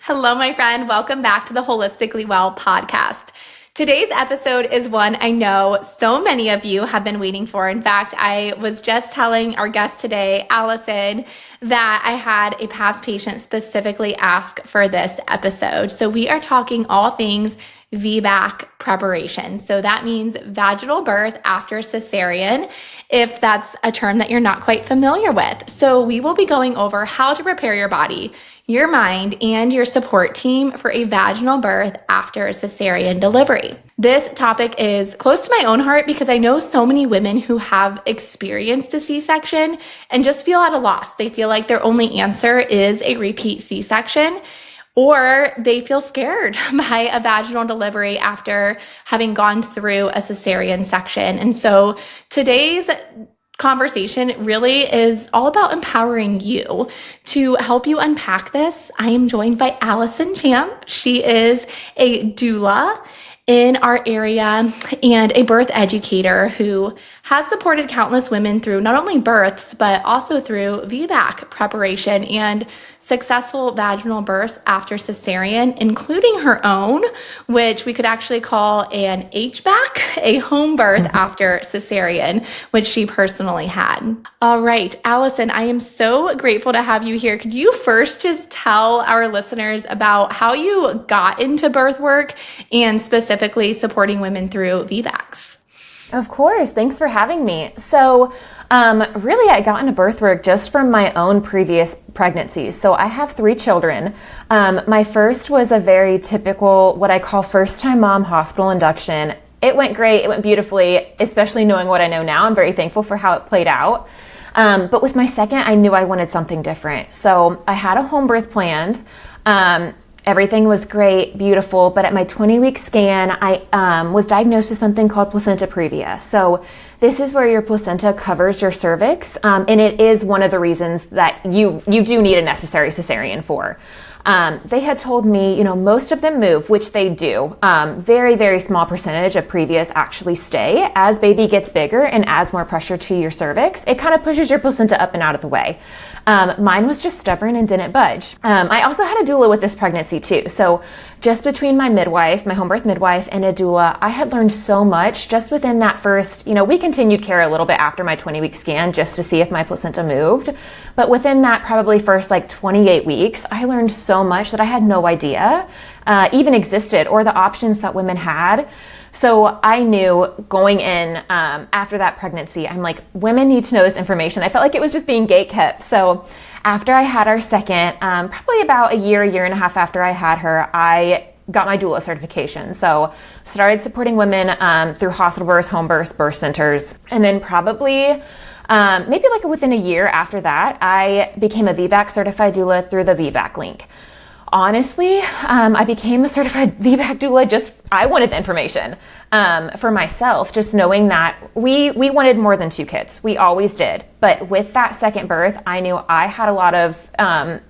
Hello, my friend. Welcome back to the Holistically Well podcast. Today's episode is one I know so many of you have been waiting for. In fact, I was just telling our guest today, Allison, that I had a past patient specifically ask for this episode. So we are talking all things VBAC preparation. So that means vaginal birth after cesarean, if that's a term that you're not quite familiar with. So we will be going over how to prepare your body, your mind, and your support team for a vaginal birth after a cesarean delivery. This topic is close to my own heart because I know so many women who have experienced a C-section and just feel at a loss. They feel like their only answer is a repeat C-section, or they feel scared by a vaginal delivery after having gone through a cesarean section. And so today's conversation really is all about empowering you to help you unpack this. I am joined by Allison Champ. She is a doula in our area and a birth educator who has supported countless women through not only births, but also through VBAC preparation and successful vaginal births after cesarean, including her own, which we could actually call an HBAC, a home birth after cesarean, which she personally had. All right, Allison, I am so grateful to have you here. Could you first just tell our listeners about how you got into birth work and specifically supporting women through VBACs? Of course. Thanks for having me. So really, I got into birth work just from my own previous pregnancies. So I have 3 children. My first was a very typical, what I call first-time mom hospital induction. It went great. It went beautifully, especially knowing what I know now. I'm very thankful for how it played out. But with my second, I knew I wanted something different. So I had a home birth planned. Everything was great, beautiful, but at my 20-week scan, I was diagnosed with something called placenta previa. So this is where your placenta covers your cervix, and it is one of the reasons that you do need a necessary cesarean for. They had told me, most of them move, which they do. Very, very small percentage of previas actually stay. As baby gets bigger and adds more pressure to your cervix, it kind of pushes your placenta up and out of the way. Mine was just stubborn and didn't budge. I also had a doula with this pregnancy too. So just between my midwife, my home birth midwife, and a doula, I had learned so much just within that first, we continued care a little bit after my 20-week scan just to see if my placenta moved. But within that probably first 28 weeks, I learned so much that I had no idea even existed or the options that women had. So I knew going in after that pregnancy, I'm like, women need to know this information. I felt like it was just being gatekept. So after I had our second, probably about a year and a half after I had her, I got my doula certification. So started supporting women through hospital births, home births, birth centers. And then probably maybe within a year after that, I became a VBAC certified doula through the VBAC link. Honestly, I became a certified VBAC doula I wanted the information for myself, just knowing that we wanted more than 2 kids. We always did. But with that second birth, I knew I had a lot of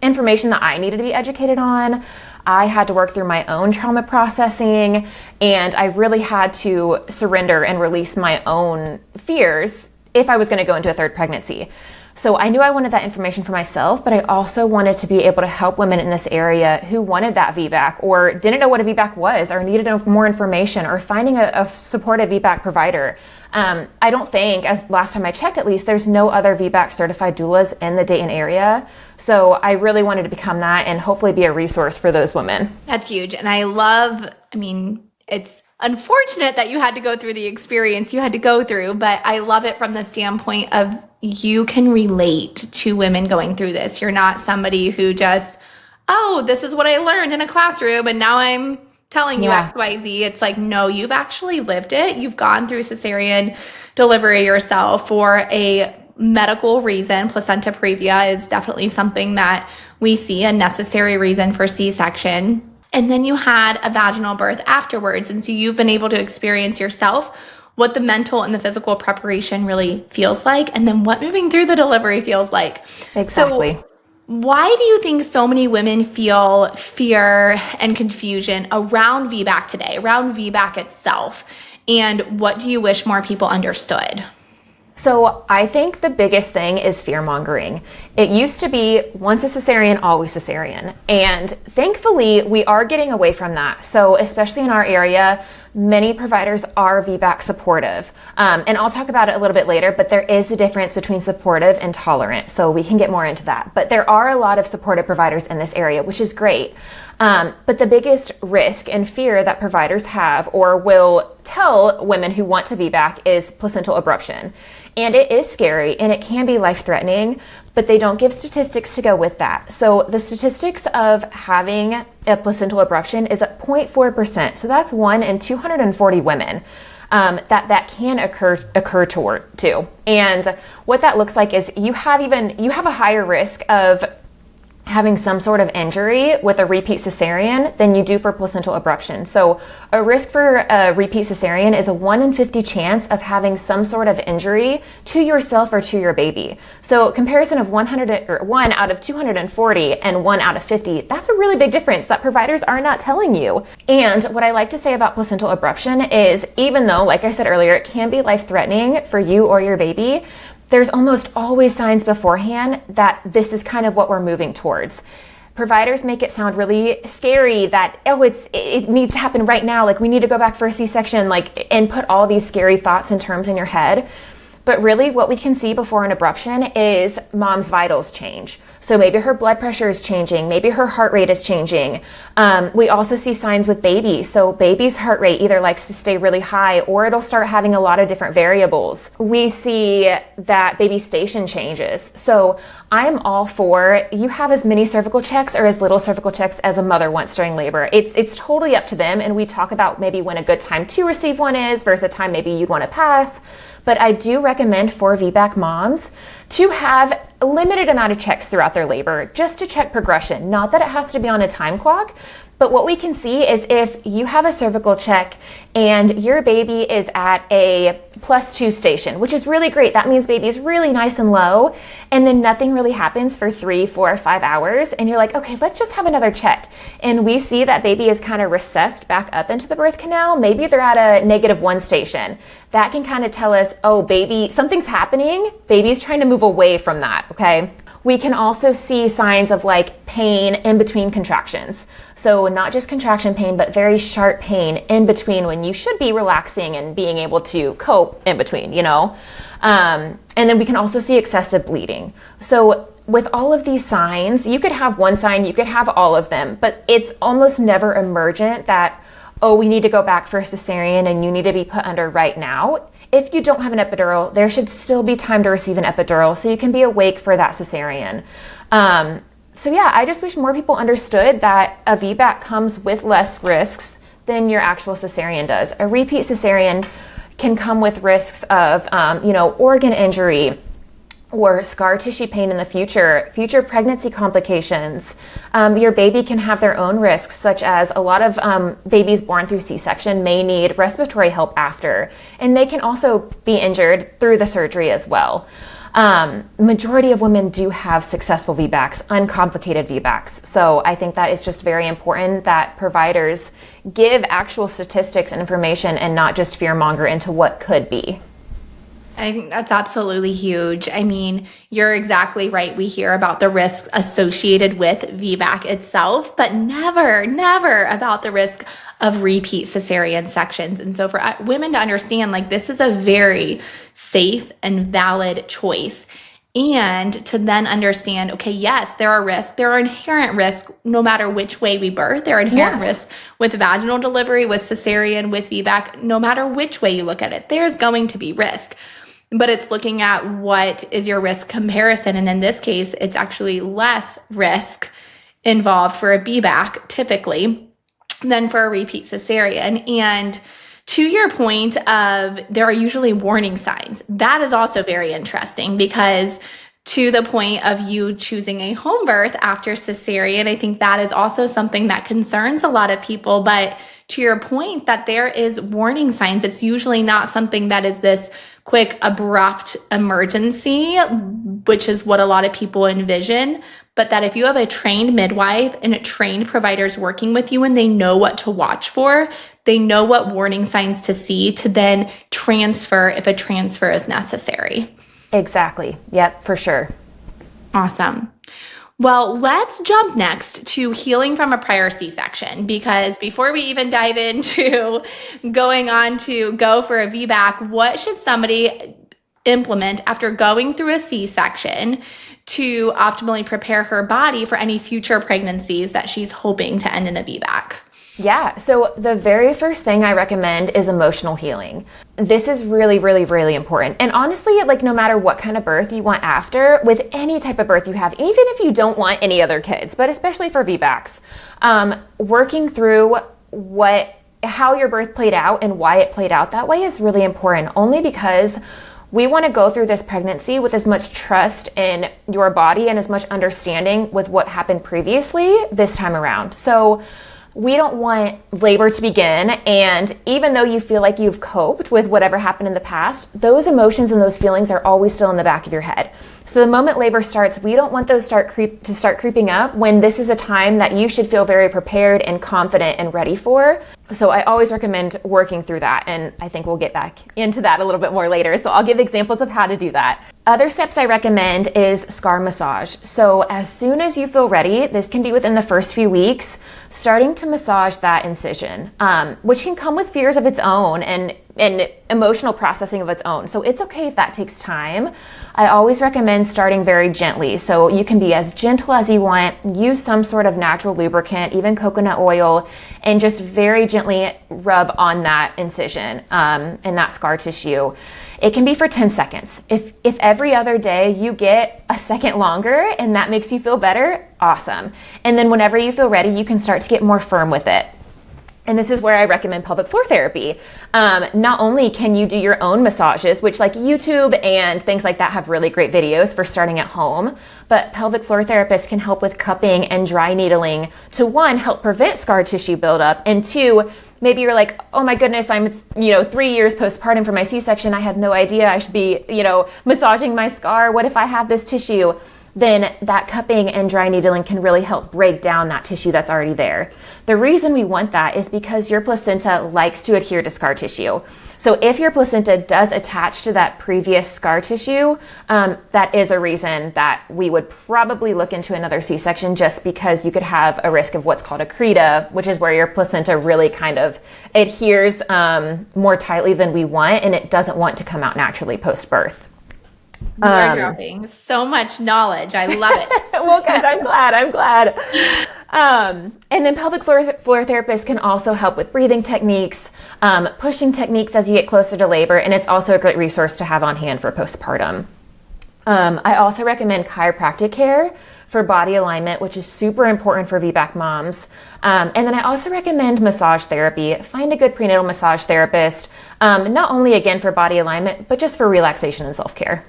information that I needed to be educated on. I had to work through my own trauma processing, and I really had to surrender and release my own fears if I was going to go into a third pregnancy. So I knew I wanted that information for myself, but I also wanted to be able to help women in this area who wanted that VBAC or didn't know what a VBAC was or needed more information or finding a supportive VBAC provider. I don't think, as last time I checked at least, there's no other VBAC certified doulas in the Dayton area. So I really wanted to become that and hopefully be a resource for those women. That's huge. And it's unfortunate that you had to go through the experience you had to go through, but I love it from the standpoint of you can relate to women going through this. You're not somebody who just, this is what I learned in a classroom and now I'm telling you X, Y, Z. It's like, no, you've actually lived it. You've gone through cesarean delivery yourself for a medical reason. Placenta previa is definitely something that we see, a necessary reason for C-section. And then you had a vaginal birth afterwards. And so you've been able to experience yourself what the mental and the physical preparation really feels like, and then what moving through the delivery feels like. Exactly. So why do you think so many women feel fear and confusion around VBAC today, around VBAC itself? And what do you wish more people understood? So I think the biggest thing is fear mongering. It used to be once a cesarean, always cesarean. And thankfully, we are getting away from that. So especially in our area, many providers are VBAC supportive. And I'll talk about it a little bit later, but there is a difference between supportive and tolerant. So we can get more into that. But there are a lot of supportive providers in this area, which is great. But the biggest risk and fear that providers have or will tell women who want to VBAC is placental abruption. And it is scary and it can be life-threatening, but they don't give statistics to go with that. So the statistics of having a placental abruption is at 0.4%. So that's 1 in 240 women that can occur to. And what that looks like is you have a higher risk of having some sort of injury with a repeat cesarean than you do for placental abruption. So a risk for a repeat cesarean is a 1 in 50 chance of having some sort of injury to yourself or to your baby. So comparison of 100 or 1 out of 240 and 1 out of 50, that's a really big difference that providers are not telling you. And what I like to say about placental abruption is even though, like I said earlier, it can be life-threatening for you or your baby, there's almost always signs beforehand that this is kind of what we're moving towards. Providers make it sound really scary that, it needs to happen right now. Like we need to go back for a C-section, and put all these scary thoughts and terms in your head. But really what we can see before an abruption is mom's vitals change. So maybe her blood pressure is changing, maybe her heart rate is changing. We also see signs with baby. So baby's heart rate either likes to stay really high or it'll start having a lot of different variables. We see that baby station changes. So I'm all for you have as many cervical checks or as little cervical checks as a mother wants during labor. It's totally up to them. And we talk about maybe when a good time to receive one is versus a time maybe you'd want to pass. But I do recommend for VBAC moms to have a limited amount of checks throughout their labor just to check progression. Not that it has to be on a time clock, but what we can see is if you have a cervical check and your baby is at a +2 station, which is really great. That means baby's really nice and low, and then nothing really happens for 3, 4, 5 hours, and you're like, okay, let's just have another check. And we see that baby is kind of recessed back up into the birth canal. Maybe they're at a -1 station. That can kind of tell us, oh, baby, something's happening. Baby's trying to move away from that, okay? We can also see signs of pain in between contractions. So not just contraction pain, but very sharp pain in between when you should be relaxing and being able to cope in between, And then we can also see excessive bleeding. So with all of these signs, you could have one sign, you could have all of them, but it's almost never emergent that, oh, we need to go back for a cesarean and you need to be put under right now. If you don't have an epidural, there should still be time to receive an epidural so you can be awake for that cesarean. So yeah, I just wish more people understood that a VBAC comes with less risks than your actual cesarean does. A repeat cesarean can come with risks of, organ injury or scar tissue pain in the future pregnancy complications. Your baby can have their own risks, such as a lot of babies born through C-section may need respiratory help after, and they can also be injured through the surgery as well. Majority of women do have successful VBACs, uncomplicated VBACs. So I think that it's just very important that providers give actual statistics and information and not just fearmonger into what could be. I think that's absolutely huge. I mean, you're exactly right. We hear about the risks associated with VBAC itself, but never about the risk of repeat cesarean sections. And so for women to understand, this is a very safe and valid choice. And to then understand, okay, yes, there are risks. There are inherent risks no matter which way we birth. There are inherent risks with vaginal delivery, with cesarean, with VBAC, no matter which way you look at it, there's going to be risk. But it's looking at what is your risk comparison. And in this case, it's actually less risk involved for a VBAC typically than for a repeat cesarean. And to your point of there are usually warning signs, that is also very interesting because to the point of you choosing a home birth after cesarean, I think that is also something that concerns a lot of people. But to your point that there is warning signs, it's usually not something that is this quick, abrupt emergency, which is what a lot of people envision, but that if you have a trained midwife and trained providers working with you and they know what to watch for, they know what warning signs to see to then transfer if a transfer is necessary. Exactly. Yep, for sure. Awesome. Well, let's jump next to healing from a prior C-section, because before we even dive into going on to go for a VBAC, what should somebody implement after going through a C-section to optimally prepare her body for any future pregnancies that she's hoping to end in a VBAC? Yeah, so the very first thing I recommend is emotional healing. This is really, really, really important. And honestly, like no matter what kind of birth you want after, with any type of birth you have, even if you don't want any other kids, but especially for VBACs, working through how your birth played out and why it played out that way is really important, only because we want to go through this pregnancy with as much trust in your body and as much understanding with what happened previously this time around. So we don't want labor to begin, and even though you feel like you've coped with whatever happened in the past, those emotions and those feelings are always still in the back of your head. So the moment labor starts, we don't want those to start creeping up when this is a time that you should feel very prepared and confident and ready for. So I always recommend working through that, and I think we'll get back into that a little bit more later. So I'll give examples of how to do that. Other steps I recommend is scar massage. So as soon as you feel ready, this can be within the first few weeks, starting to massage that incision, which can come with fears of its own and emotional processing of its own. So it's okay if that takes time. I always recommend starting very gently. So you can be as gentle as you want, use some sort of natural lubricant, even coconut oil, and just very gently rub on that incision and that scar tissue. It can be for 10 seconds. If every other day you get a second longer and that makes you feel better, awesome. And then whenever you feel ready, you can start to get more firm with it. And this is where I recommend pelvic floor therapy. Not only can you do your own massages, which like YouTube and things like that have really great videos for starting at home, but pelvic floor therapists can help with cupping and dry needling to, one, help prevent scar tissue buildup, and two, maybe you're like, oh my goodness, I'm 3 years postpartum for my C-section. I had no idea I should be massaging my scar. What if I have this tissue? Then that cupping and dry needling can really help break down that tissue that's already there. The reason we want that is because your placenta likes to adhere to scar tissue. So if your placenta does attach to that previous scar tissue, that is a reason that we would probably look into another C-section, just because you could have a risk of what's called a creta, which is where your placenta really kind of adheres more tightly than we want, and it doesn't want to come out naturally post-birth. You're dropping so much knowledge. I love it. Well, good. I'm glad. And then pelvic floor therapists can also help with breathing techniques, pushing techniques as you get closer to labor, and it's also a great resource to have on hand for postpartum. I also recommend chiropractic care for body alignment, which is super important for VBAC moms. And then I also recommend massage therapy. Find a good prenatal massage therapist, not only again for body alignment, but just for relaxation and self-care.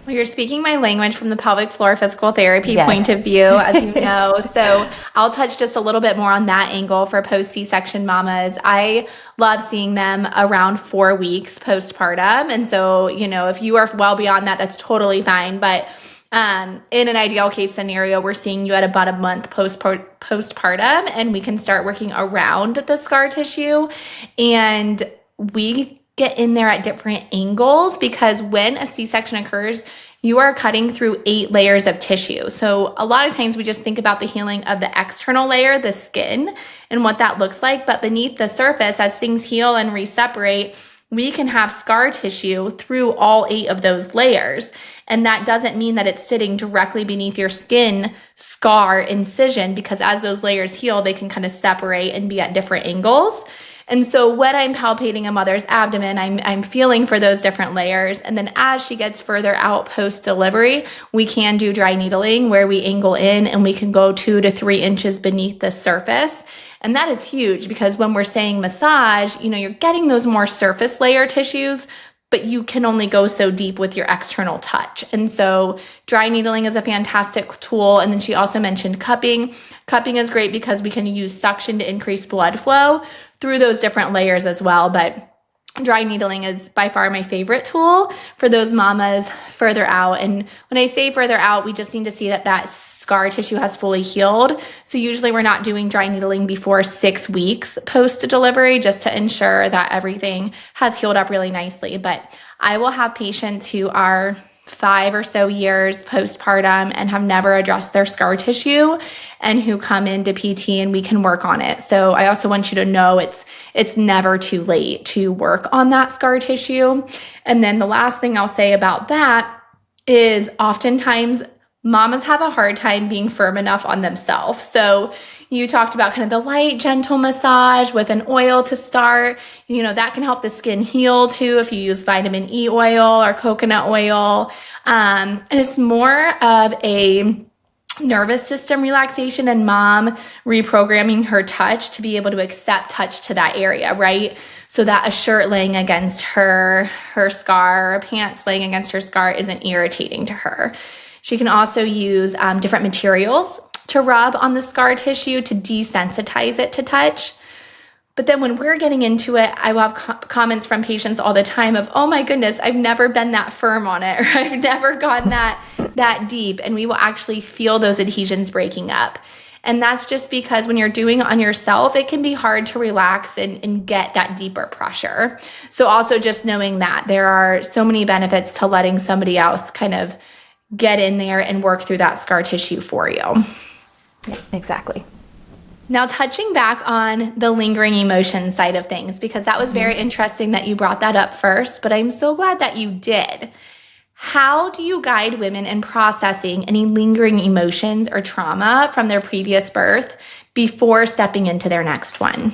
Well, you're speaking my language from the pelvic floor physical therapy point of view, as you know. So I'll touch just a little bit more on that angle for post C-section mamas. I love seeing them around 4 weeks postpartum. And so, if you are well beyond that, that's totally fine. But in an ideal case scenario, we're seeing you at about a month postpartum, and we can start working around the scar tissue. And we get in there at different angles, because when a C-section occurs, you are cutting through 8 layers of tissue. So a lot of times we just think about the healing of the external layer, the skin, and what that looks like. But beneath the surface, as things heal and reseparate, we can have scar tissue through all 8 of those layers. And that doesn't mean that it's sitting directly beneath your skin scar incision, because as those layers heal, they can kind of separate and be at different angles. And so when I'm palpating a mother's abdomen, I'm feeling for those different layers. And then as she gets further out post-delivery, we can do dry needling where we angle in and we can go 2 to 3 inches beneath the surface. And that is huge, because when we're saying massage, you're getting those more surface layer tissues, but you can only go so deep with your external touch. And so dry needling is a fantastic tool. And then she also mentioned cupping. Cupping is great because we can use suction to increase blood flow through those different layers as well. But dry needling is by far my favorite tool for those mamas further out. And when I say further out, we just need to see that that scar tissue has fully healed. So usually we're not doing dry needling before 6 weeks post-delivery, just to ensure that everything has healed up really nicely. But I will have patients who are 5 or so years postpartum and have never addressed their scar tissue, and who come into PT and we can work on it. So I also want you to know it's never too late to work on that scar tissue. And then the last thing I'll say about that is oftentimes mamas have a hard time being firm enough on themselves. So you talked about kind of the light, gentle massage with an oil to start. That can help the skin heal too if you use vitamin E oil or coconut oil. And it's more of a nervous system relaxation and mom reprogramming her touch to be able to accept touch to that area, right? So that a shirt laying against her scar, or pants laying against her scar isn't irritating to her. She can also use different materials to rub on the scar tissue to desensitize it to touch. But then when we're getting into it, I will have comments from patients all the time of, oh my goodness, I've never been that firm on it, or I've never gone that deep. And we will actually feel those adhesions breaking up. And that's just because when you're doing it on yourself, it can be hard to relax and get that deeper pressure. So also just knowing that there are so many benefits to letting somebody else kind of get in there and work through that scar tissue for you. Yeah, exactly. Now, touching back on the lingering emotion side of things, because that was very interesting that you brought that up first, but I'm so glad that you did. How do you guide women in processing any lingering emotions or trauma from their previous birth before stepping into their next one?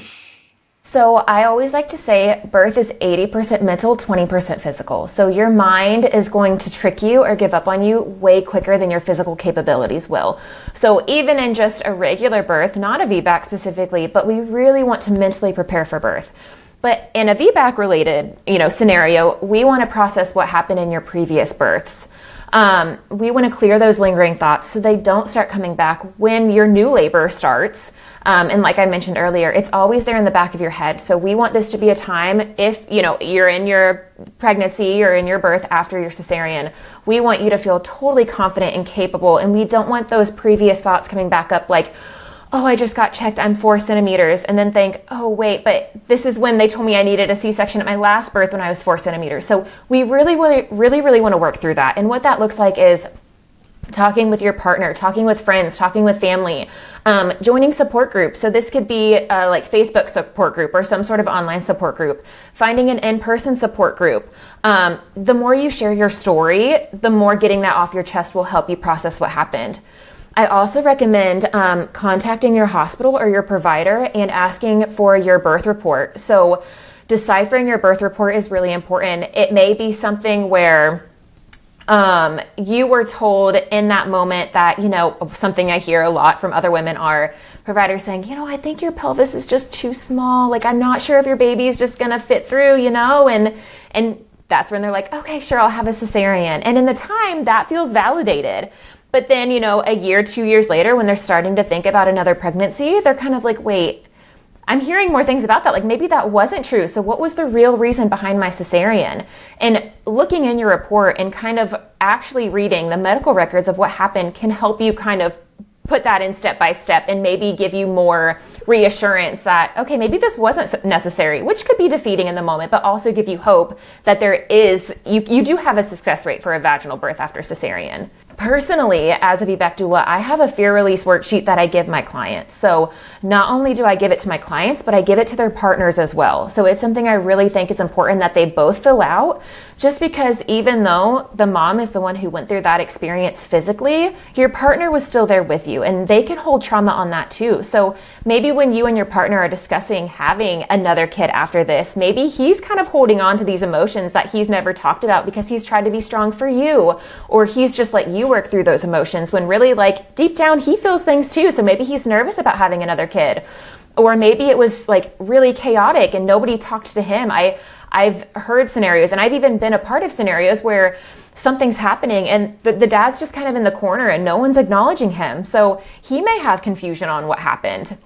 So I always like to say birth is 80% mental, 20% physical. So your mind is going to trick you or give up on you way quicker than your physical capabilities will. So even in just a regular birth, not a VBAC specifically, but we really want to mentally prepare for birth. But in a VBAC related, scenario, we want to process what happened in your previous births. We want to clear those lingering thoughts so they don't start coming back when your new labor starts. And like I mentioned earlier, it's always there in the back of your head. So we want this to be a time, if you're in your pregnancy or in your birth after your cesarean, we want you to feel totally confident and capable. And we don't want those previous thoughts coming back up like, oh, I just got checked, I'm 4 centimeters, and then think, oh wait, but this is when they told me I needed a C-section at my last birth when I was 4 centimeters. So we really want to work through that. And what that looks like is talking with your partner, talking with friends, talking with family, joining support groups. So this could be like Facebook support group or some sort of online support group, finding an in-person support group. The more you share your story, the more getting that off your chest will help you process what happened. I also recommend contacting your hospital or your provider and asking for your birth report. So deciphering your birth report is really important. It may be something where you were told in that moment that, something I hear a lot from other women are providers saying, I think your pelvis is just too small. Like, I'm not sure if your baby is just going to fit through, and that's when they're like, okay, sure, I'll have a cesarean. And in the time that feels validated. But then, a year, 2 years later, when they're starting to think about another pregnancy, they're kind of like, wait, I'm hearing more things about that. Like maybe that wasn't true. So what was the real reason behind my cesarean? And looking in your report and kind of actually reading the medical records of what happened can help you kind of put that in step by step and maybe give you more reassurance that, okay, maybe this wasn't necessary, which could be defeating in the moment, but also give you hope that you do have a success rate for a vaginal birth after cesarean. Personally, as a VBAC doula, I have a fear release worksheet that I give my clients. So not only do I give it to my clients, but I give it to their partners as well. So it's something I really think is important that they both fill out, just because even though the mom is the one who went through that experience physically, your partner was still there with you and they can hold trauma on that too. So maybe when you and your partner are discussing having another kid after this, maybe he's kind of holding on to these emotions that he's never talked about because he's tried to be strong for you, or he's just let you work through those emotions when really like deep down he feels things too. So maybe he's nervous about having another kid, or maybe it was like really chaotic and nobody talked to him. I've heard scenarios, and I've even been a part of scenarios where something's happening and the dad's just kind of in the corner and no one's acknowledging him. So he may have confusion on what happened.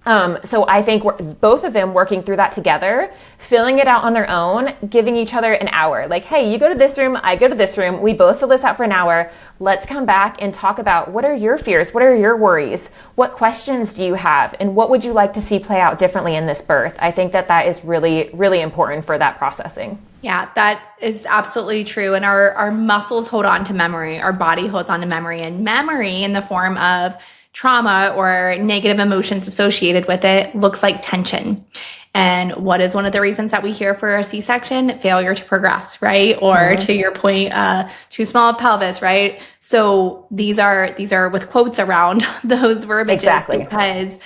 So I think both of them working through that together, filling it out on their own, giving each other an hour. Like, hey, you go to this room, I go to this room. We both fill this out for an hour. Let's come back and talk about what are your fears? What are your worries? What questions do you have? And what would you like to see play out differently in this birth? I think that is really, really important for that processing. Yeah, that is absolutely true. And our muscles hold on to memory. Our body holds on to memory, and memory in the form of trauma or negative emotions associated with it looks like tension. And what is one of the reasons that we hear for a C-section? Failure to progress, right? Or to your point, too small a pelvis, right? So these are with quotes around those verbiages. Exactly. Because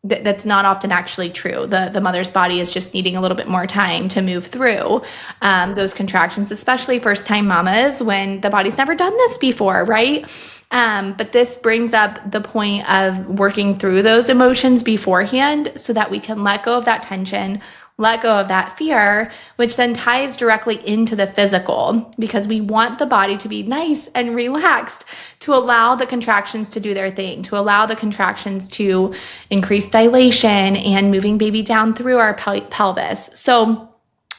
that's not often actually true. The mother's body is just needing a little bit more time to move through those contractions, especially first-time mamas when the body's never done this before, right? But this brings up the point of working through those emotions beforehand so that we can let go of that tension, let go of that fear, which then ties directly into the physical, because we want the body to be nice and relaxed to allow the contractions to do their thing, to allow the contractions to increase dilation and moving baby down through our pelvis. So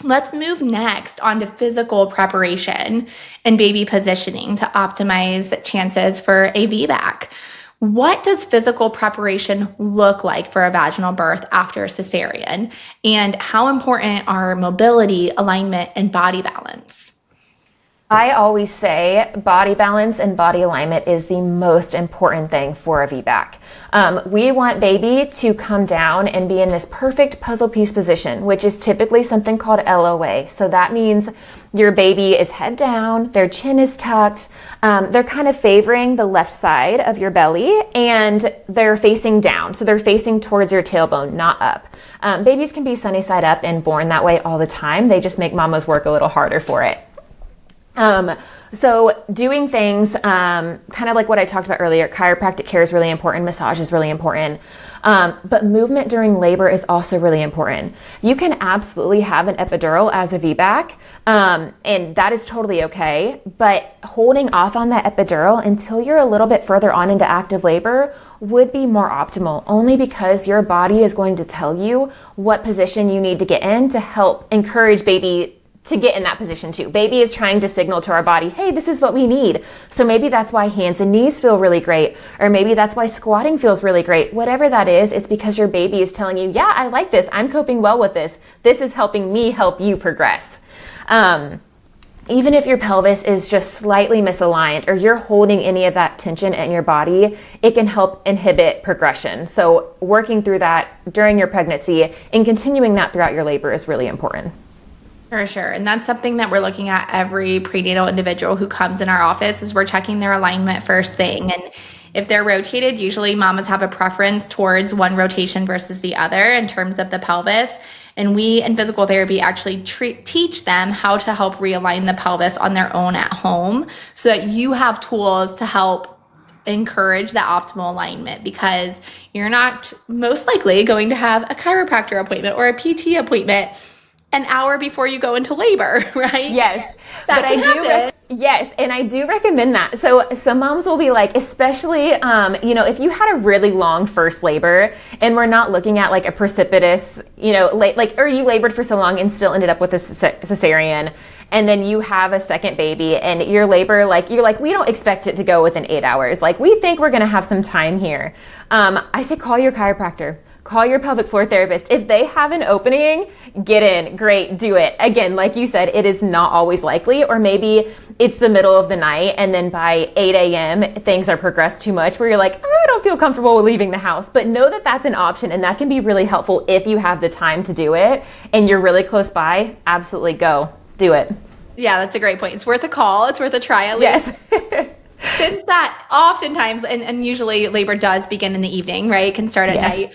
let's move next on to physical preparation and baby positioning to optimize chances for a VBAC. What does physical preparation look like for a vaginal birth after cesarean? And how important are mobility, alignment, and body balance? I always say body balance and body alignment is the most important thing for a VBAC. We want baby to come down and be in this perfect puzzle piece position, which is typically something called LOA. So that means your baby is head down, their chin is tucked, they're kind of favoring the left side of your belly, and they're facing down. So they're facing towards your tailbone, not up. Babies can be sunny side up and born that way all the time. They just make mamas work a little harder for it. So doing things, kind of like what I talked about earlier, chiropractic care is really important. Massage is really important. But movement during labor is also really important. You can absolutely have an epidural as a VBAC, and that is totally okay. But holding off on that epidural until you're a little bit further on into active labor would be more optimal, only because your body is going to tell you what position you need to get in to help encourage baby to get in that position too. Baby is trying to signal to our body, hey, this is what we need. So maybe that's why hands and knees feel really great, or maybe that's why squatting feels really great. Whatever that is, it's because your baby is telling you, yeah, I like this. I'm coping well with this. This is helping me help you progress. Even if your pelvis is just slightly misaligned or you're holding any of that tension in your body, it can help inhibit progression. So working through that during your pregnancy and continuing that throughout your labor is really important. For sure. And that's something that we're looking at every prenatal individual who comes in our office is we're checking their alignment first thing. And if they're rotated, usually mamas have a preference towards one rotation versus the other in terms of the pelvis. And we in physical therapy actually teach them how to help realign the pelvis on their own at home so that you have tools to help encourage the optimal alignment, because you're not most likely going to have a chiropractor appointment or a PT appointment an hour before you go into labor, right? Yes. That can happen. Yes, and I do recommend that. So some moms will be like, especially, if you had a really long first labor and we're not looking at like a precipitous, or you labored for so long and still ended up with a cesarean, and then you have a second baby and your labor, we don't expect it to go within 8 hours. Like, we think we're going to have some time here. I say, call your chiropractor. Call your pelvic floor therapist. If they have an opening, get in. Great, do it. Again, like you said, it is not always likely, or maybe it's the middle of the night and then by 8 a.m. things are progressed too much where you're like, I don't feel comfortable with leaving the house. But know that that's an option, and that can be really helpful if you have the time to do it and you're really close by. Absolutely go. Do it. Yeah, that's a great point. It's worth a call. It's worth a try at least. Yes. Since that oftentimes, and usually labor does begin in the evening, right? It can start at night.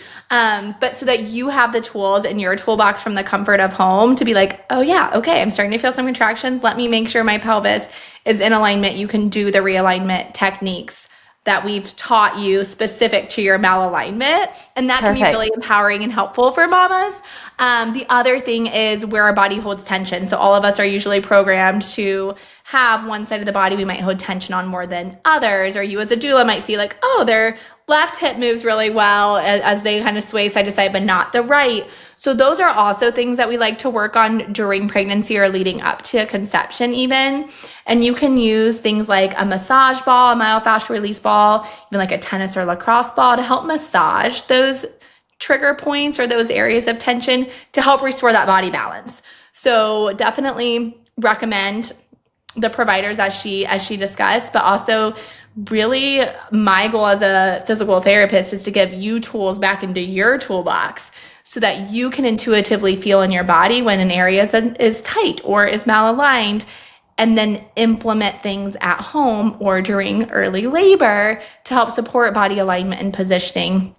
But so that you have the tools in your toolbox from the comfort of home to be like, oh yeah, okay, I'm starting to feel some contractions. Let me make sure my pelvis is in alignment. You can do the realignment techniques that we've taught you specific to your malalignment. And that can be really empowering and helpful for mamas. The other thing is where our body holds tension. So all of us are usually programmed to have one side of the body we might hold tension on more than others, or you as a doula might see like, oh, their left hip moves really well as they kind of sway side to side, but not the right. So those are also things that we like to work on during pregnancy or leading up to conception even. And you can use things like a massage ball, a myofascial release ball, even like a tennis or lacrosse ball to help massage those trigger points or those areas of tension to help restore that body balance. So definitely recommend the providers as she discussed, but also really my goal as a physical therapist is to give you tools back into your toolbox so that you can intuitively feel in your body when an area is tight or is malaligned, and then implement things at home or during early labor to help support body alignment and positioning,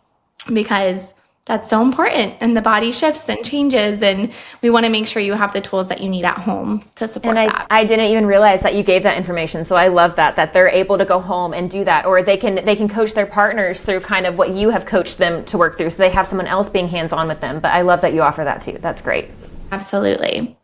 because that's so important, and the body shifts and changes, and we want to make sure you have the tools that you need at home to support that. I didn't even realize that you gave that information, so I love that they're able to go home and do that, or they can coach their partners through kind of what you have coached them to work through, so they have someone else being hands-on with them. But I love that you offer that too. That's great. Absolutely.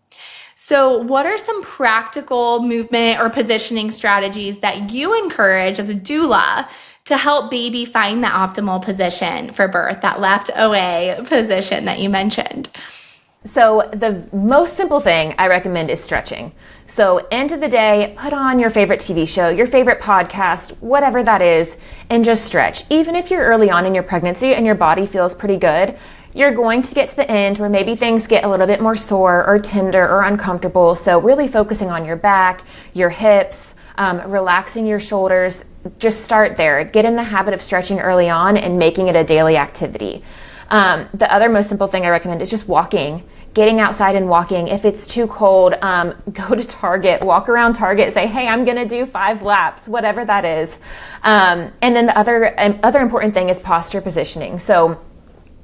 So what are some practical movement or positioning strategies that you encourage as a doula to help baby find the optimal position for birth, that left OA position that you mentioned? So the most simple thing I recommend is stretching. So end of the day, put on your favorite TV show, your favorite podcast, whatever that is, and just stretch. Even if you're early on in your pregnancy and your body feels pretty good, you're going to get to the end where maybe things get a little bit more sore or tender or uncomfortable. So really focusing on your back, your hips, relaxing your shoulders. Just start there. Get in the habit of stretching early on and making it a daily activity. The other most simple thing I recommend is just walking. Getting outside and walking. If it's too cold, go to Target, walk around Target, say, hey, I'm gonna do 5 laps, whatever that is. And then the other important thing is posture positioning. So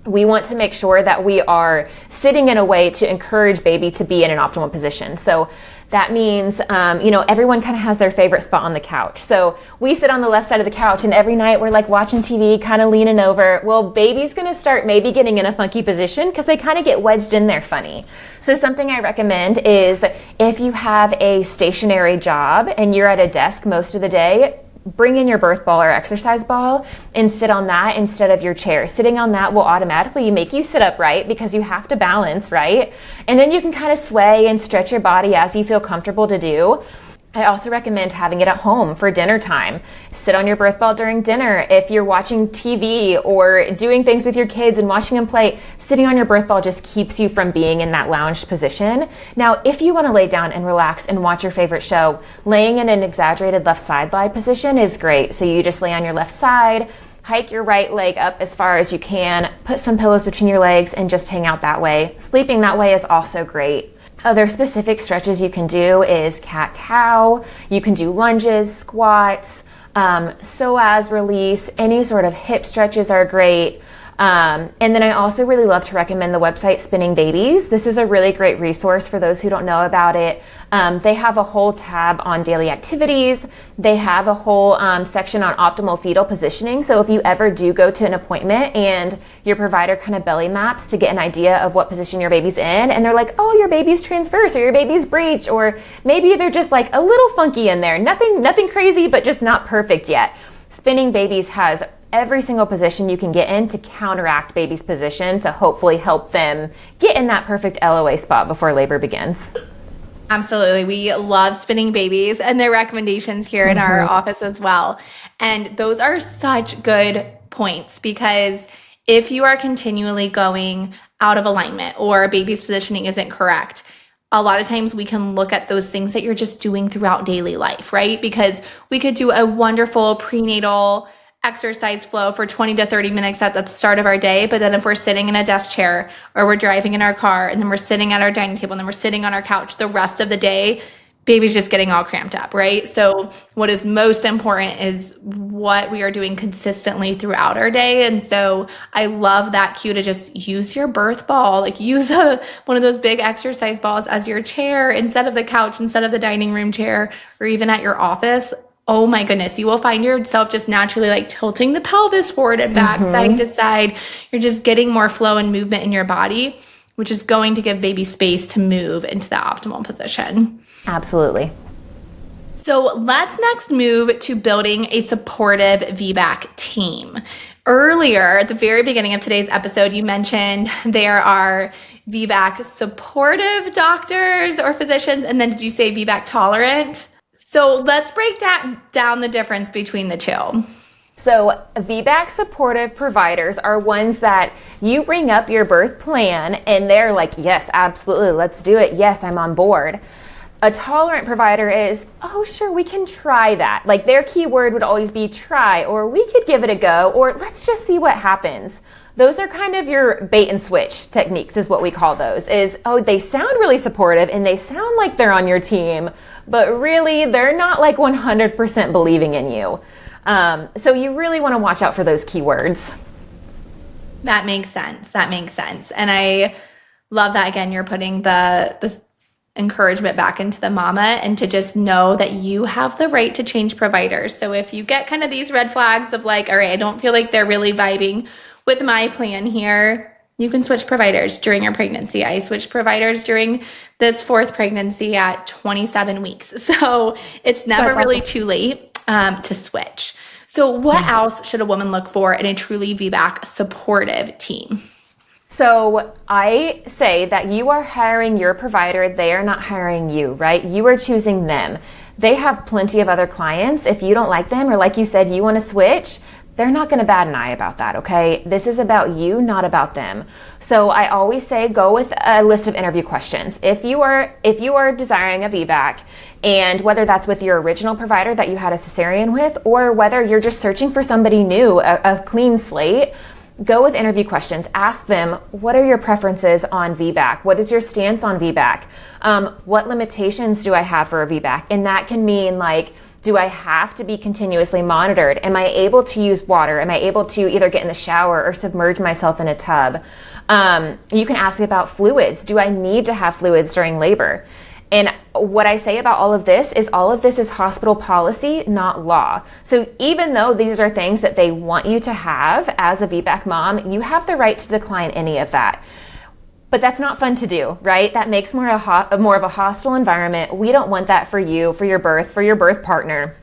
we want to make sure that we are sitting in a way to encourage baby to be in an optimal position. So that means, everyone kind of has their favorite spot on the couch. So we sit on the left side of the couch, and every night we're like watching TV, kind of leaning over. Well, baby's going to start maybe getting in a funky position because they kind of get wedged in there funny. So something I recommend is if you have a stationary job and you're at a desk most of the day, bring in your birth ball or exercise ball and sit on that instead of your chair. Sitting on that will automatically make you sit upright because you have to balance, right? And then you can kind of sway and stretch your body as you feel comfortable to do. I also recommend having it at home for dinner time. Sit on your birth ball during dinner. If you're watching TV or doing things with your kids and watching them play, sitting on your birth ball just keeps you from being in that lounged position. Now, if you want to lay down and relax and watch your favorite show, laying in an exaggerated left side lie position is great. So you just lay on your left side, hike your right leg up as far as you can, put some pillows between your legs, and just hang out that way. Sleeping that way is also great. Other specific stretches you can do is cat-cow. You can do lunges, squats, psoas release. Any sort of hip stretches are great. And then I also really love to recommend the website Spinning Babies. This is a really great resource for those who don't know about it. They have a whole tab on daily activities. They have a whole section on optimal fetal positioning. So if you ever do go to an appointment and your provider kind of belly maps to get an idea of what position your baby's in, and they're like, oh, your baby's transverse or your baby's breech, or maybe they're just like a little funky in there. Nothing crazy, but just not perfect yet. Spinning Babies has every single position you can get in to counteract baby's position to hopefully help them get in that perfect LOA spot before labor begins. Absolutely. We love Spinning Babies and their recommendations here in our office as well. And those are such good points, because if you are continually going out of alignment or baby's positioning isn't correct, a lot of times we can look at those things that you're just doing throughout daily life, right? Because we could do a wonderful prenatal exercise flow for 20 to 30 minutes at the start of our day. But then if we're sitting in a desk chair or we're driving in our car and then we're sitting at our dining table and then we're sitting on our couch, the rest of the day, baby's just getting all cramped up, right? So what is most important is what we are doing consistently throughout our day. And so I love that cue to just use your birth ball, like use one of those big exercise balls as your chair instead of the couch, instead of the dining room chair, or even at your office. Oh my goodness, you will find yourself just naturally like tilting the pelvis forward and back, side to side. You're just getting more flow and movement in your body, which is going to give baby space to move into the optimal position. Absolutely. So let's next move to building a supportive VBAC team. Earlier, at the very beginning of today's episode, you mentioned there are VBAC supportive doctors or physicians, and then did you say VBAC tolerant? So let's break down the difference between the two. So VBAC supportive providers are ones that you bring up your birth plan and they're like, yes, absolutely, let's do it. Yes, I'm on board. A tolerant provider is, oh, sure, we can try that. Like their key word would always be try, or we could give it a go, or let's just see what happens. Those are kind of your bait and switch techniques is what we call those, is, oh, they sound really supportive and they sound like they're on your team, but really they're not like 100% believing in you. So you really want to watch out for those keywords. That makes sense. And I love that, again, you're putting the encouragement back into the mama and to just know that you have the right to change providers. So if you get kind of these red flags of like, all right, I don't feel like they're really vibing with my plan here, you can switch providers during your pregnancy. I switched providers during this fourth pregnancy at 27 weeks. So it's never really too late to switch. So what else should a woman look for in a truly VBAC supportive team? So I say that you are hiring your provider. They are not hiring you, right? You are choosing them. They have plenty of other clients. If you don't like them, or like you said, you want to switch, they're not going to bat an eye about that, okay? This is about you, not about them. So I always say go with a list of interview questions. If you are desiring a VBAC, and whether that's with your original provider that you had a cesarean with, or whether you're just searching for somebody new, a clean slate, go with interview questions. Ask them, what are your preferences on VBAC? What is your stance on VBAC? What limitations do I have for a VBAC? And that can mean like, do I have to be continuously monitored? Am I able to use water? Am I able to either get in the shower or submerge myself in a tub? You can ask about fluids. Do I need to have fluids during labor? And what I say about all of this is hospital policy, not law. So even though these are things that they want you to have as a VBAC mom, you have the right to decline any of that. But that's not fun to do, right? That makes more of a hostile environment. We don't want that for you, for your birth partner.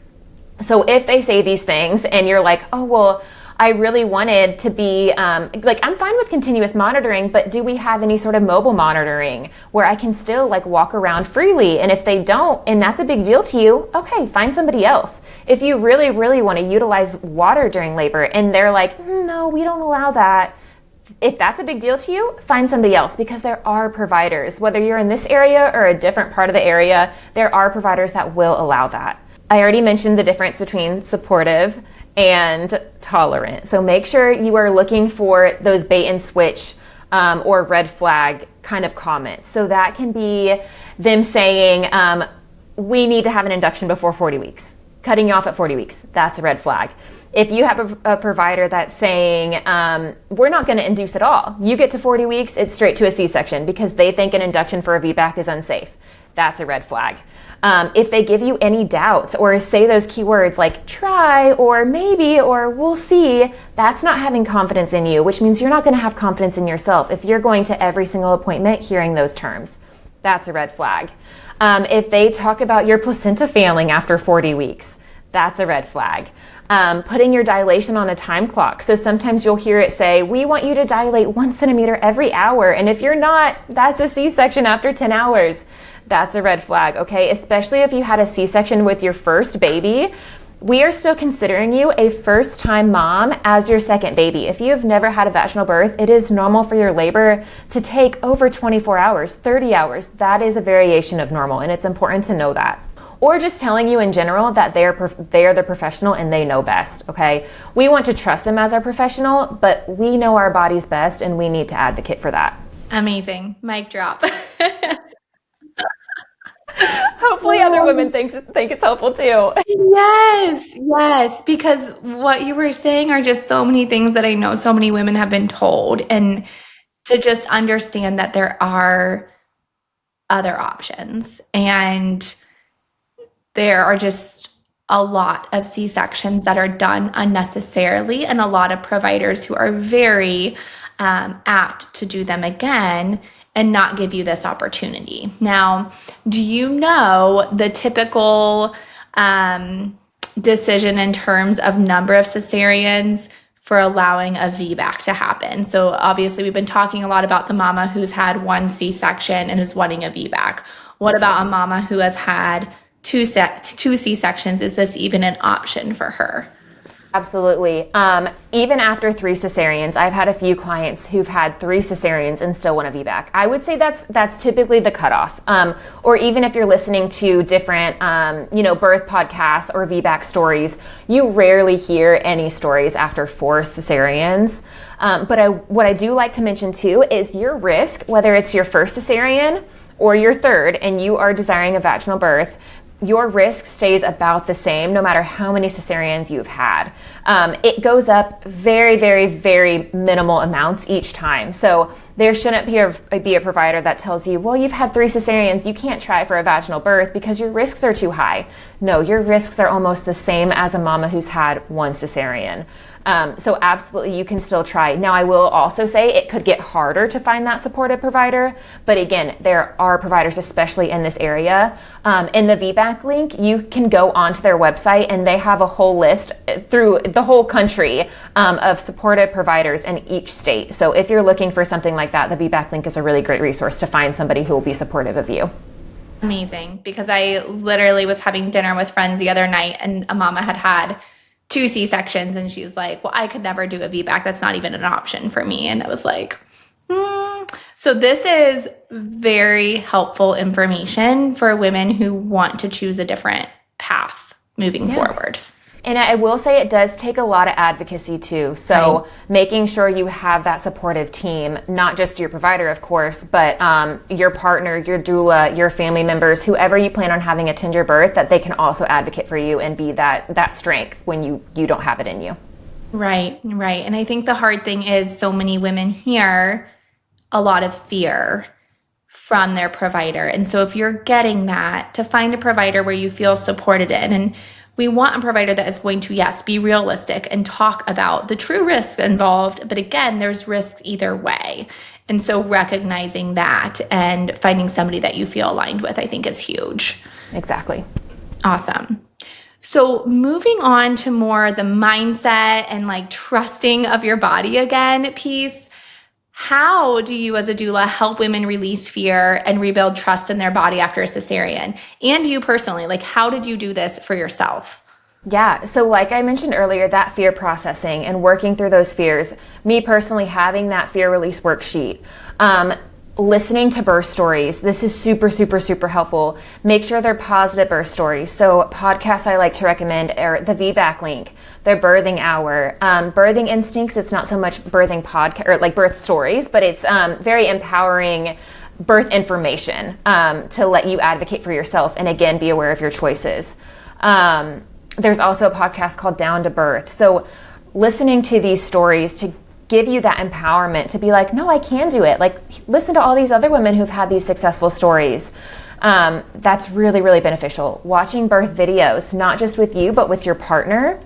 So if they say these things and you're like, oh, well, I really wanted to be, like, I'm fine with continuous monitoring, but do we have any sort of mobile monitoring where I can still like walk around freely? And if they don't, and that's a big deal to you, okay, find somebody else. If you really, really want to utilize water during labor and they're like, no, we don't allow that. If that's a big deal to you, find somebody else, because there are providers, whether you're in this area or a different part of the area, there are providers that will allow that. I already mentioned the difference between supportive and tolerant. So make sure you are looking for those bait and switch or red flag kind of comments. So that can be them saying, we need to have an induction before 40 weeks, cutting you off at 40 weeks. That's a red flag. If you have a provider that's saying, we're not going to induce at all, you get to 40 weeks, it's straight to a C-section because they think an induction for a VBAC is unsafe. That's a red flag. If they give you any doubts or say those keywords like try or maybe or we'll see, that's not having confidence in you, which means you're not going to have confidence in yourself if you're going to every single appointment hearing those terms. That's a red flag. If they talk about your placenta failing after 40 weeks, that's a red flag. Putting your dilation on a time clock. So sometimes you'll hear it say, we want you to dilate 1 centimeter every hour. And if you're not, that's a C-section after 10 hours. That's a red flag, okay? Especially if you had a C-section with your first baby. We are still considering you a first-time mom as your second baby. If you have never had a vaginal birth, it is normal for your labor to take over 24 hours, 30 hours. That is a variation of normal, and it's important to know that. Or just telling you in general that they are the professional and they know best, okay? We want to trust them as our professional, but we know our bodies best and we need to advocate for that. Amazing. Mic drop. Hopefully other women think it's helpful too. Yes, because what you were saying are just so many things that I know so many women have been told, and to just understand that there are other options, and there are just a lot of C-sections that are done unnecessarily, and a lot of providers who are very apt to do them again and not give you this opportunity. Now, do you know the typical decision in terms of number of cesareans for allowing a VBAC to happen. So obviously we've been talking a lot about the mama who's had one C-section and is wanting a VBAC. What about a mama who has had two C-sections? Is this even an option for her? Absolutely. Even after 3 cesareans, I've had a few clients who've had 3 cesareans and still want a VBAC. I would say that's typically the cutoff. Or even if you're listening to different, birth podcasts or VBAC stories, you rarely hear any stories after 4 cesareans. But what I do like to mention too is your risk, whether it's your first cesarean or your third, and you are desiring a vaginal birth, your risk stays about the same no matter how many cesareans you've had. It goes up very, very, very minimal amounts each time. So there shouldn't be a provider that tells you, well, you've had 3 cesareans, you can't try for a vaginal birth because your risks are too high. No, your risks are almost the same as a mama who's had 1 cesarean. So absolutely, you can still try. Now, I will also say it could get harder to find that supportive provider. But again, there are providers, especially in this area. In the VBAC link, you can go onto their website and they have a whole list through the whole country of supportive providers in each state. So if you're looking for something like that, the VBAC link is a really great resource to find somebody who will be supportive of you. Amazing. Because I literally was having dinner with friends the other night and a mama had 2 C-sections and she was like, well, I could never do a VBAC. That's not even an option for me. And I was like, So this is very helpful information for women who want to choose a different path moving forward. And I will say it does take a lot of advocacy too. So making sure you have that supportive team, not just your provider, of course, but your partner, your doula, your family members, whoever you plan on having a tender birth, that they can also advocate for you and be that strength when you don't have it in you. Right. And I think the hard thing is so many women hear a lot of fear from their provider. And so if you're getting that, to find a provider where you feel supported in, and we want a provider that is going to, yes, be realistic and talk about the true risks involved. But again, there's risks either way. And so recognizing that and finding somebody that you feel aligned with, I think is huge. Exactly. Awesome. So moving on to more the mindset and like trusting of your body again piece. How do you as a doula help women release fear and rebuild trust in their body after a cesarean? And you personally, like how did you do this for yourself? Yeah, so like I mentioned earlier, that fear processing and working through those fears, me personally having that fear release worksheet, listening to birth stories. This is super, super, super helpful. Make sure they're positive birth stories. So podcasts I like to recommend are the VBAC link, their birthing hour, birthing instincts. It's not so much birthing podcast or like birth stories, but it's very empowering birth information to let you advocate for yourself and again, be aware of your choices. There's also a podcast called Down to Birth. So listening to these stories to give you that empowerment to be like, no, I can do it. Like, listen to all these other women who've had these successful stories. That's really, really beneficial. Watching birth videos, not just with you, but with your partner.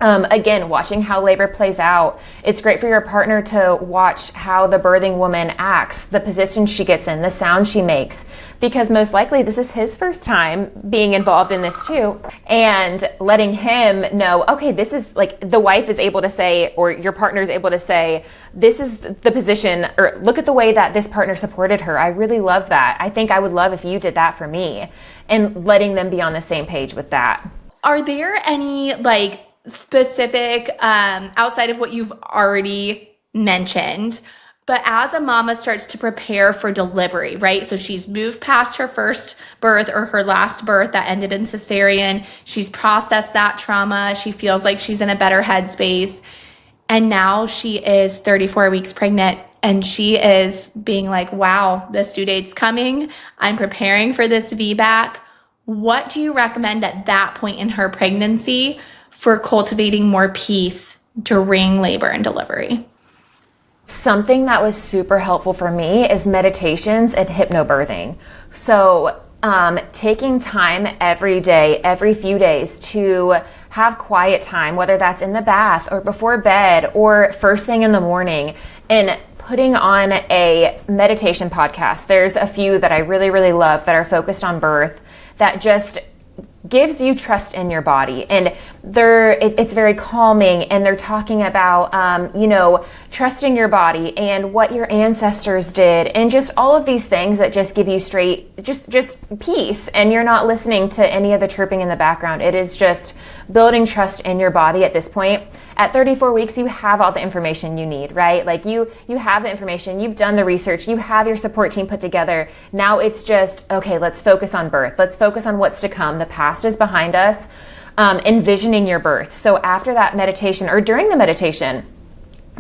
Again, watching how labor plays out. It's great for your partner to watch how the birthing woman acts, the position she gets in, the sound she makes, because most likely this is his first time being involved in this too. And letting him know, okay, this is like the wife is able to say, or your partner is able to say, this is the position, or look at the way that this partner supported her. I really love that. I think I would love if you did that for me, and letting them be on the same page with that. Are there any like specific, outside of what you've already mentioned, but as a mama starts to prepare for delivery, right? So she's moved past her first birth or her last birth that ended in cesarean. She's processed that trauma. She feels like she's in a better headspace. And now she is 34 weeks pregnant and she is being like, wow, this due date's coming. I'm preparing for this VBAC. What do you recommend at that point in her pregnancy for cultivating more peace during labor and delivery? Something that was super helpful for me is meditations and hypnobirthing. So taking time every day, every few days to have quiet time, whether that's in the bath or before bed or first thing in the morning, and putting on a meditation podcast. There's a few that I really, really love that are focused on birth that just gives you trust in your body. And it's very calming, and they're talking about, trusting your body and what your ancestors did, and just all of these things that just give you just peace. And you're not listening to any of the chirping in the background. It is just building trust in your body at this point. At 34 weeks, you have all the information you need, right? Like you have the information, you've done the research, you have your support team put together. Now it's just, okay, let's focus on birth. Let's focus on what's to come. The past is behind us. Envisioning your birth. So after that meditation, or during the meditation,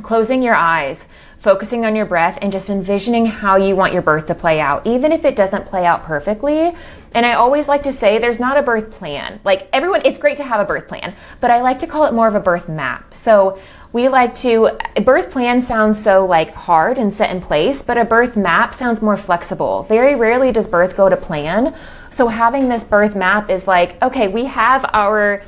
closing your eyes, focusing on your breath, and just envisioning how you want your birth to play out, even if it doesn't play out perfectly. And I always like to say there's not a birth plan. Like everyone, it's great to have a birth plan, but I like to call it more of a birth map. So a birth plan sounds so like hard and set in place, but a birth map sounds more flexible. Very rarely does birth go to plan. So having this birth map is like, okay, we have our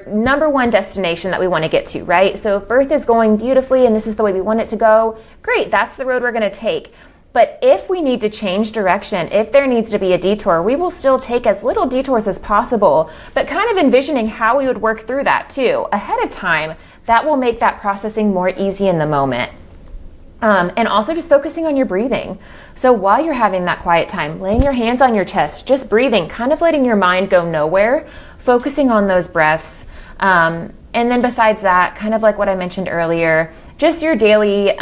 number one destination that we want to get to, right? So if birth is going beautifully and this is the way we want it to go, great, that's the road we're going to take. But if we need to change direction, if there needs to be a detour, we will still take as little detours as possible, but kind of envisioning how we would work through that too ahead of time. That will make that processing more easy in the moment. And also just focusing on your breathing. So while you're having that quiet time, laying your hands on your chest, just breathing, kind of letting your mind go nowhere, focusing on those breaths. And then besides that, kind of like what I mentioned earlier, just your daily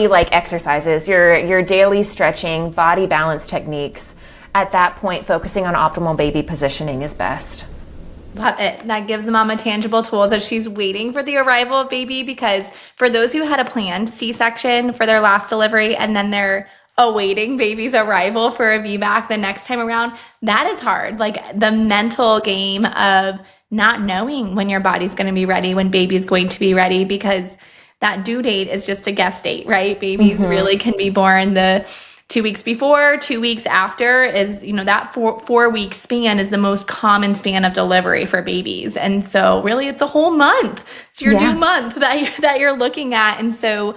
like exercises, your daily stretching, body balance techniques. At that point, focusing on optimal baby positioning is best. Love it. That gives mama tangible tools as she's waiting for the arrival of baby, because for those who had a planned C-section for their last delivery and then they're awaiting baby's arrival for a VBAC the next time around, that is hard. Like the mental game of not knowing when your body's going to be ready, when baby's going to be ready, because that due date is just a guess date, right? Babies really can be born the 2 weeks before, 2 weeks after is, that 4 week span is the most common span of delivery for babies. And so really it's a whole month. It's your due month that you're looking at. And so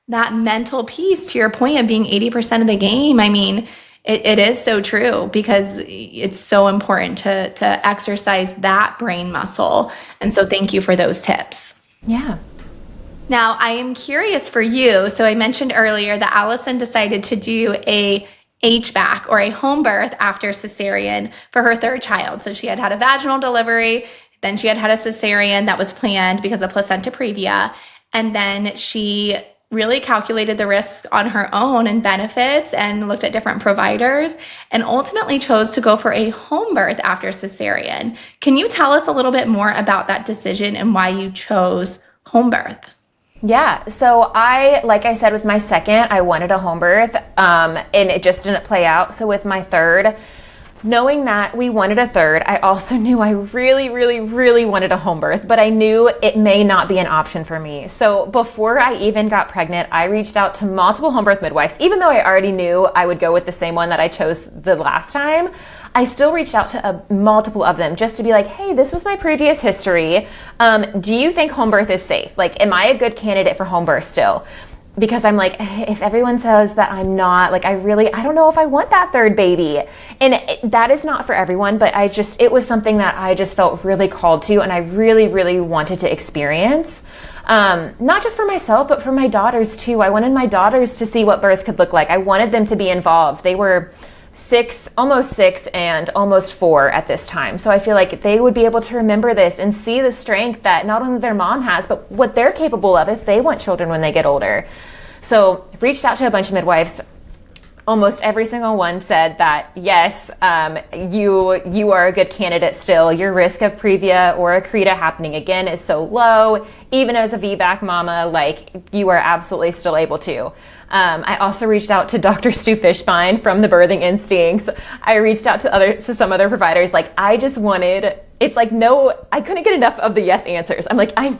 that mental piece, to your point of being 80% of the game, I mean, it is so true, because it's so important to exercise that brain muscle. And so thank you for those tips. Yeah. Now, I am curious for you. So I mentioned earlier that Allison decided to do a HBAC, or a home birth after cesarean, for her third child. So she had had a vaginal delivery, then she had had a cesarean that was planned because of placenta previa. And then she really calculated the risks on her own and benefits and looked at different providers, and ultimately chose to go for a home birth after cesarean. Can you tell us a little bit more about that decision and why you chose home birth? Yeah, so like I said, with my second, I wanted a home birth, and it just didn't play out. So with my third, knowing that we wanted a third, I also knew I really, really, really wanted a home birth, but I knew it may not be an option for me. So before I even got pregnant, I reached out to multiple home birth midwives. Even though I already knew I would go with the same one that I chose the last time, I still reached out to multiple of them just to be like, hey, this was my previous history. Do you think home birth is safe? Like, am I a good candidate for home birth still? Because I'm like, if everyone says that I'm not, like, I don't know if I want that third baby. And that is not for everyone, but it was something that I just felt really called to, and I really, really wanted to experience. Not just for myself, but for my daughters too. I wanted my daughters to see what birth could look like. I wanted them to be involved. They were almost six and almost 4 at this time. So I feel like they would be able to remember this and see the strength that not only their mom has, but what they're capable of if they want children when they get older. So reached out to a bunch of midwives. Almost every single one said that, yes, you are a good candidate still. Your risk of previa or accreta happening again is so low. Even as a VBAC mama, like, you are absolutely still able to. I also reached out to Dr. Stu Fishbein from the Birthing Instincts. I reached out to some other providers. Like, I just wanted, it's like, no, I couldn't get enough of the yes answers. I'm like, I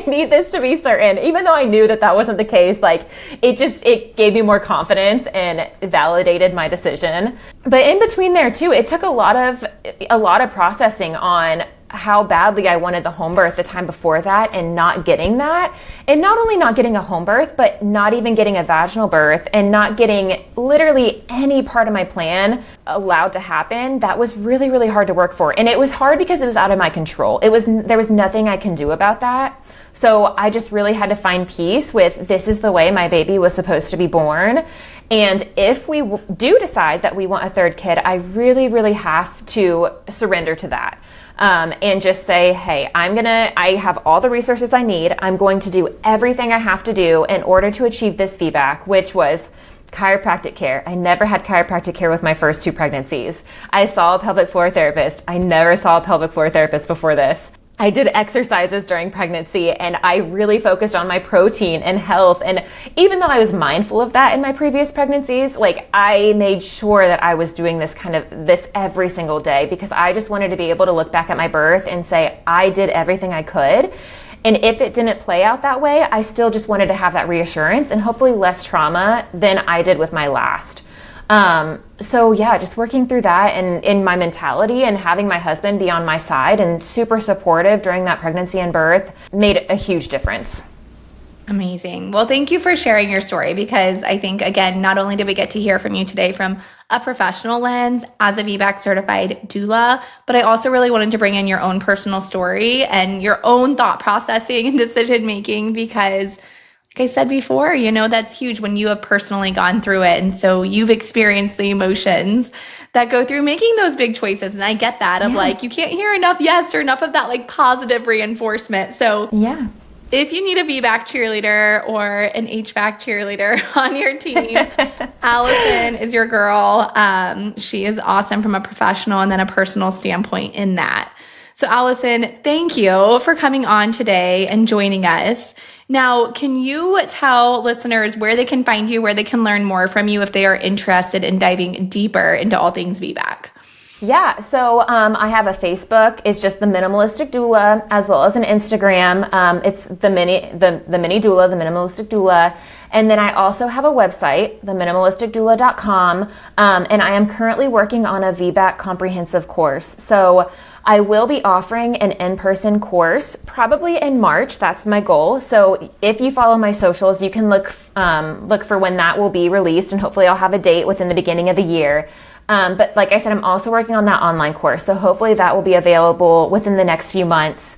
need this to be certain. Even though I knew that wasn't the case, like, it gave me more confidence and validated my decision. But in between there too, it took a lot of processing on how badly I wanted the home birth the time before that and not getting that. And not only not getting a home birth, but not even getting a vaginal birth and not getting literally any part of my plan allowed to happen. That was really, really hard to work for. And it was hard because it was out of my control. There was nothing I can do about that. So I just really had to find peace with, this is the way my baby was supposed to be born. And if we do decide that we want a third kid, I really, really have to surrender to that. And just say, hey, I have all the resources I need. I'm going to do everything I have to do in order to achieve this VBAC, which was chiropractic care. I never had chiropractic care with my first 2 pregnancies. I saw a pelvic floor therapist. I never saw a pelvic floor therapist before this. I did exercises during pregnancy, and I really focused on my protein and health. And even though I was mindful of that in my previous pregnancies, like, I made sure that I was doing this every single day, because I just wanted to be able to look back at my birth and say, I did everything I could. And if it didn't play out that way, I still just wanted to have that reassurance and hopefully less trauma than I did with my last. So yeah, just working through that and in my mentality, and having my husband be on my side and super supportive during that pregnancy and birth made a huge difference. Amazing. Well, thank you for sharing your story, because I think, again, not only did we get to hear from you today from a professional lens as a VBAC certified doula, but I also really wanted to bring in your own personal story and your own thought processing and decision making, because like I said before, that's huge when you have personally gone through it. And so you've experienced the emotions that go through making those big choices. And I get that of like, you can't hear enough yes or enough of that like positive reinforcement. So yeah, if you need a VBAC cheerleader or an HVAC cheerleader on your team, Allison is your girl. She is awesome from a professional and then a personal standpoint in that. So Allison, thank you for coming on today and joining us. Now, can you tell listeners where they can find you, where they can learn more from you if they are interested in diving deeper into all things VBAC? Yeah, so I have a Facebook. It's just the Minimalistic Doula, as well as an Instagram. It's the mini doula, the Minimalistic Doula. And then I also have a website, theminimalisticdoula.com. And I am currently working on a VBAC comprehensive course. So I will be offering an in-person course probably in March. That's my goal. So if you follow my socials, you can look for when that will be released, and hopefully I'll have a date within the beginning of the year. But like I said, I'm also working on that online course. So hopefully that will be available within the next few months.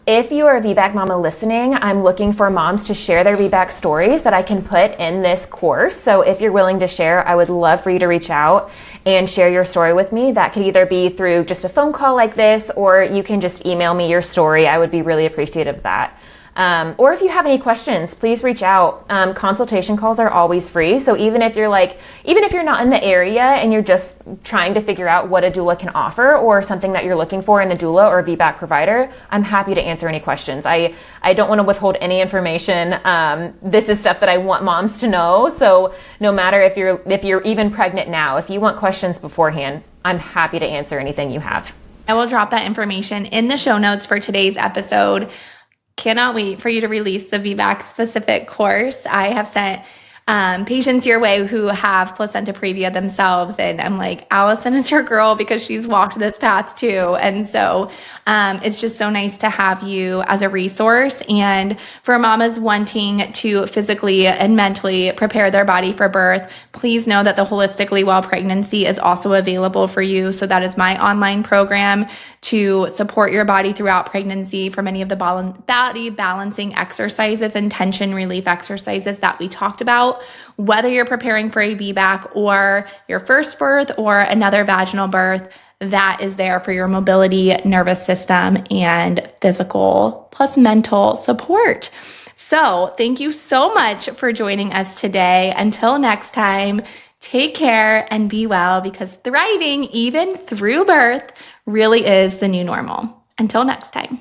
If you are a VBAC mama listening, I'm looking for moms to share their VBAC stories that I can put in this course. So if you're willing to share, I would love for you to reach out and share your story with me. That could either be through just a phone call like this, or you can just email me your story. I would be really appreciative of that. Or if you have any questions, please reach out. Consultation calls are always free. So even if you're not in the area and you're just trying to figure out what a doula can offer or something that you're looking for in a doula or a VBAC provider, I'm happy to answer any questions. I don't want to withhold any information. This is stuff that I want moms to know. So no matter if you're even pregnant now, if you want questions beforehand, I'm happy to answer anything you have. I will drop that information in the show notes for today's episode. Cannot wait for you to release the VBAC specific course. I have sent patients your way who have placenta previa themselves, and I'm like, Allison is your girl because she's walked this path too. And so it's just so nice to have you as a resource. And for mamas wanting to physically and mentally prepare their body for birth, please know that the Holistically Well pregnancy is also available for you. So that is my online program to support your body throughout pregnancy for many of the body balancing exercises and tension relief exercises that we talked about. Whether you're preparing for a VBAC or your first birth or another vaginal birth, that is there for your mobility, nervous system, and physical plus mental support. So thank you so much for joining us today. Until next time, take care and be well, because thriving even through birth really is the new normal. Until next time.